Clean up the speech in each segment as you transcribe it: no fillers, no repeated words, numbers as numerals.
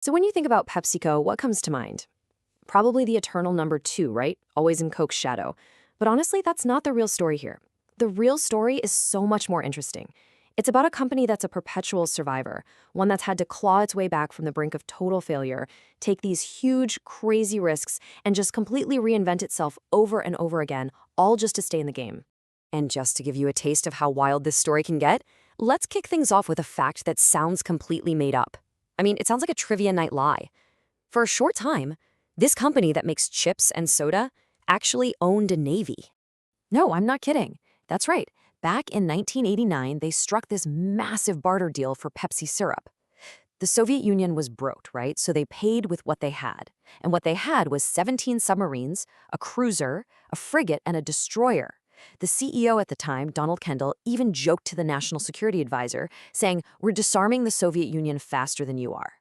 So when you think about PepsiCo, what comes to mind? Probably the eternal number two, right? Always in Coke's shadow. But honestly, that's not the real story here. The real story is so much more interesting. It's about a company that's a perpetual survivor, one that's had to claw its way back from the brink of total failure, take these huge, crazy risks, and just completely reinvent itself over and over again, all just to stay in the game. And just to give you a taste of how wild this story can get, let's kick things off with a fact that sounds completely made up. I mean, it sounds like a trivia night lie. For a short time, this company that makes chips and soda actually owned a navy. No, I'm not kidding. That's right. Back in 1989, they struck this massive barter deal for Pepsi syrup. The Soviet Union was broke, right? So they paid with what they had. And what they had was 17 submarines, a cruiser, a frigate, and a destroyer. The CEO at the time, Donald Kendall, even joked to the National Security Advisor, saying, "We're disarming the Soviet Union faster than you are."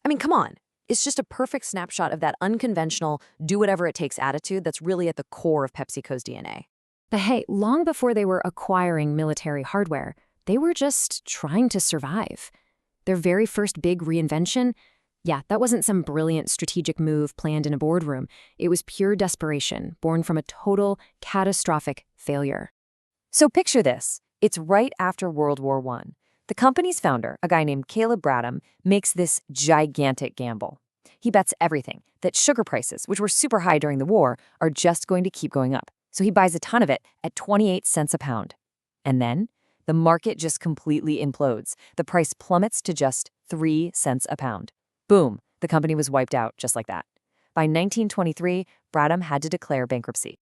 I mean, come on. It's just a perfect snapshot of that unconventional, do-whatever-it-takes attitude that's really at the core of PepsiCo's DNA. But hey, long before they were acquiring military hardware, they were just trying to survive. Their very first big reinvention, yeah, that wasn't some brilliant strategic move planned in a boardroom. It was pure desperation, born from a total, catastrophic failure. So picture this. It's right after World War I. The company's founder, a guy named Caleb Bradham, makes this gigantic gamble. He bets everything that sugar prices, which were super high during the war, are just going to keep going up. So he buys a ton of it at 28 cents a pound. And then the market just completely implodes. The price plummets to just 3 cents a pound. Boom, the company was wiped out just like that. By 1923, Bradham had to declare bankruptcy.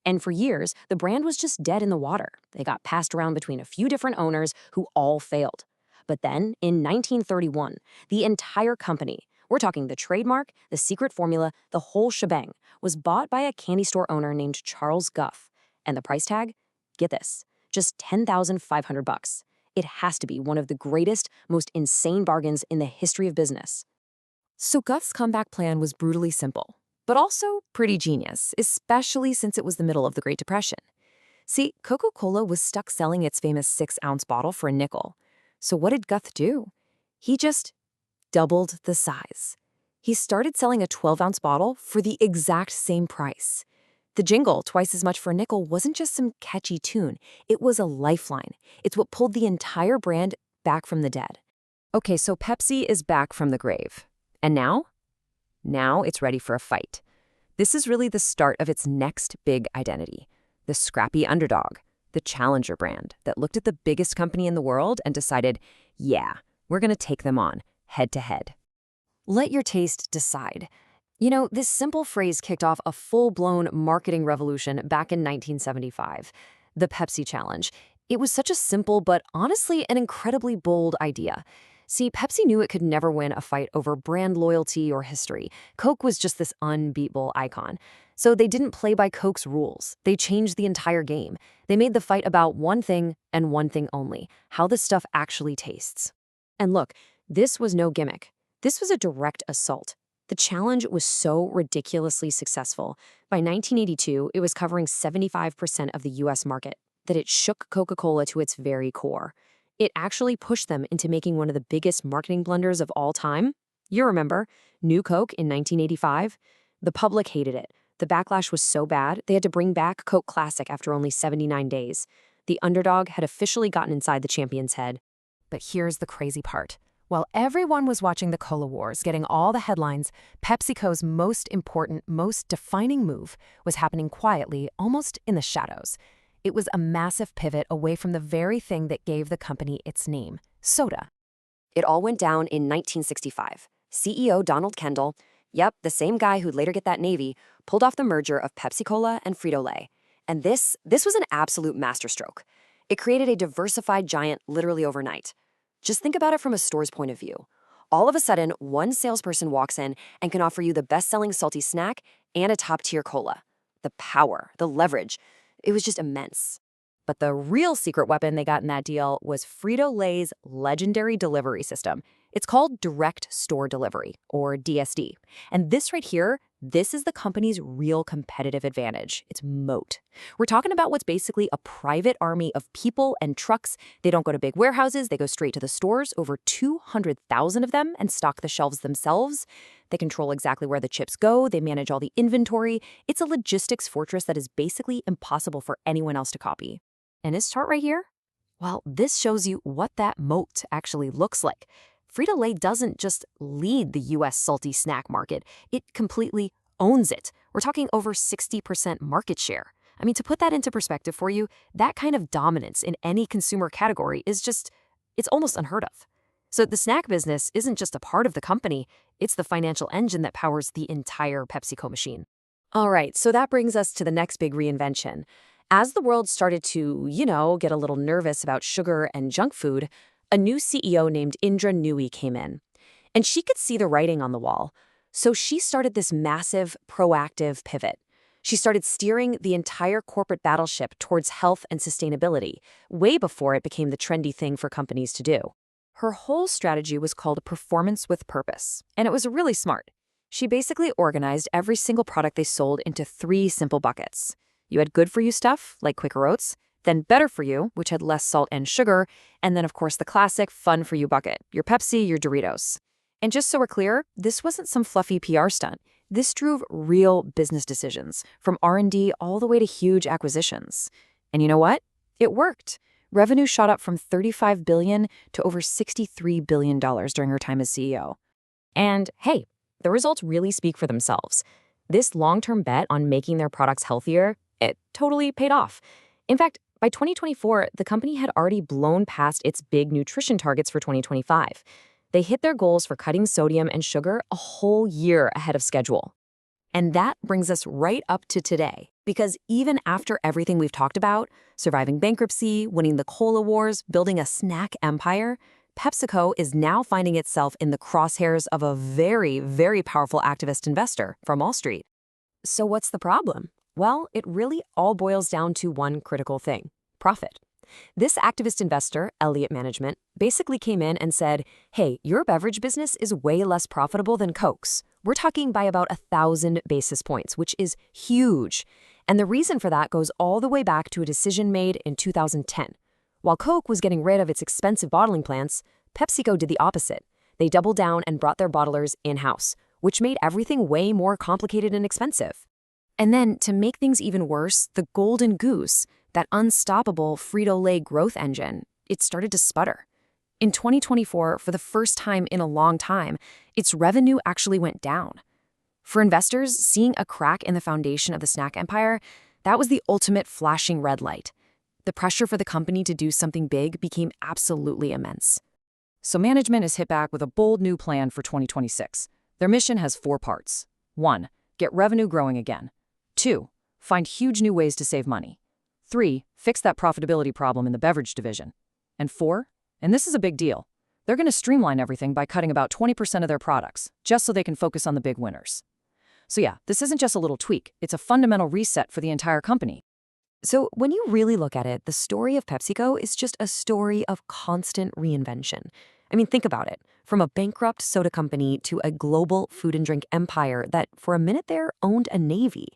And for years, the brand was just dead in the water. They got passed around between a few different owners who all failed. But then, in 1931, the entire company, we're talking the trademark, the secret formula, the whole shebang, was bought by a candy store owner named Charles Guff. And the price tag? Get this, just $10,500. It has to be one of the greatest, most insane bargains in the history of business. So Guff's comeback plan was brutally simple, but also pretty genius, especially since it was the middle of the Great Depression. See, Coca-Cola was stuck selling its famous 6-ounce bottle for a nickel. So what did Guff do? He just doubled the size. He started selling a 12-ounce bottle for the exact same price. The jingle, twice as much for a nickel, wasn't just some catchy tune. It was a lifeline. It's what pulled the entire brand back from the dead. Okay, so Pepsi is back from the grave. And now? Now it's ready for a fight. This is really the start of its next big identity, the scrappy underdog, the challenger brand that looked at the biggest company in the world and decided, yeah, we're going to take them on, head to head. Let your taste decide. You know, this simple phrase kicked off a full-blown marketing revolution back in 1975, the Pepsi Challenge. It was such a simple but honestly an incredibly bold idea. See, Pepsi knew it could never win a fight over brand loyalty or history. Coke was just this unbeatable icon. So they didn't play by Coke's rules. They changed the entire game. They made the fight about one thing and one thing only, how the stuff actually tastes. And look, this was no gimmick. This was a direct assault. The challenge was so ridiculously successful. By 1982, it was covering 75% of the US market, that it shook Coca-Cola to its very core. It actually pushed them into making one of the biggest marketing blunders of all time. You remember, New Coke in 1985? The public hated it. The backlash was so bad, they had to bring back Coke Classic after only 79 days. The underdog had officially gotten inside the champion's head. But here's the crazy part. While everyone was watching the Cola Wars, getting all the headlines, PepsiCo's most important, most defining move was happening quietly, almost in the shadows. It was a massive pivot away from the very thing that gave the company its name, soda. It all went down in 1965. CEO Donald Kendall, yep, the same guy who'd later get that Navy, pulled off the merger of Pepsi-Cola and Frito-Lay. And this was an absolute masterstroke. It created a diversified giant literally overnight. Just think about it from a store's point of view. All of a sudden, one salesperson walks in and can offer you the best-selling salty snack and a top-tier cola. The power, the leverage, it was just immense. But the real secret weapon they got in that deal was Frito-Lay's legendary delivery system. It's called Direct Store Delivery, or DSD. And this right here, This is the company's real competitive advantage. It's moat. We're talking about what's basically a private army of people and trucks. They don't go to big warehouses. They go straight to the stores, over 200,000 of them, and stock the shelves themselves. They control exactly where the chips go. They manage all the inventory. It's a logistics fortress that is basically impossible for anyone else to copy. And this chart right here? Well, this shows you what that moat actually looks like. Frito-Lay doesn't just lead the U.S. salty snack market, it completely owns it. We're talking over 60% market share. I mean, to put that into perspective for you, that kind of dominance in any consumer category is it's almost unheard of. So the snack business isn't just a part of the company, it's the financial engine that powers the entire PepsiCo machine. All right, so that brings us to the next big reinvention. As the world started to, get a little nervous about sugar and junk food, a new CEO named Indra Nooyi came in. And she could see the writing on the wall. So she started this massive, proactive pivot. She started steering the entire corporate battleship towards health and sustainability, way before it became the trendy thing for companies to do. Her whole strategy was called Performance with Purpose, and it was really smart. She basically organized every single product they sold into 3 simple buckets. You had good-for-you stuff, like Quaker Oats, then better for you, which had less salt and sugar, and then, of course, the classic fun for you bucket, your Pepsi, your Doritos. And just so we're clear, this wasn't some fluffy PR stunt. This drove real business decisions, from R&D all the way to huge acquisitions. And you know what? It worked. Revenue shot up from $35 billion to over $63 billion during her time as CEO. And hey, the results really speak for themselves. This long-term bet on making their products healthier, it totally paid off. In fact, by 2024, the company had already blown past its big nutrition targets for 2025. They hit their goals for cutting sodium and sugar a whole year ahead of schedule. And that brings us right up to today, because even after everything we've talked about, surviving bankruptcy, winning the cola wars, building a snack empire, PepsiCo is now finding itself in the crosshairs of a very, very powerful activist investor from Wall Street. So what's the problem? Well, it really all boils down to one critical thing: profit. This activist investor, Elliott Management, basically came in and said, hey, your beverage business is way less profitable than Coke's. We're talking by about 1,000 basis points, which is huge. And the reason for that goes all the way back to a decision made in 2010. While Coke was getting rid of its expensive bottling plants, PepsiCo did the opposite. They doubled down and brought their bottlers in-house, which made everything way more complicated and expensive. And then, to make things even worse, the golden goose, that unstoppable Frito-Lay growth engine, it started to sputter. In 2024, for the first time in a long time, its revenue actually went down. For investors, seeing a crack in the foundation of the snack empire, that was the ultimate flashing red light. The pressure for the company to do something big became absolutely immense. So management is hit back with a bold new plan for 2026. Their mission has 4 parts. 1. Get revenue growing again. 2. Find huge new ways to save money. 3. Fix that profitability problem in the beverage division. And 4, and this is a big deal, they're going to streamline everything by cutting about 20% of their products, just so they can focus on the big winners. So yeah, this isn't just a little tweak, it's a fundamental reset for the entire company. So when you really look at it, the story of PepsiCo is just a story of constant reinvention. I mean, think about it. From a bankrupt soda company to a global food and drink empire that, for a minute there, owned a navy.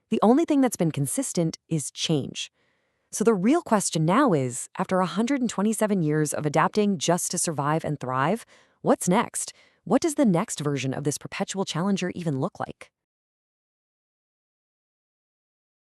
The only thing that's been consistent is change. So the real question now is, after 127 years of adapting just to survive and thrive, what's next? What does the next version of this perpetual challenger even look like?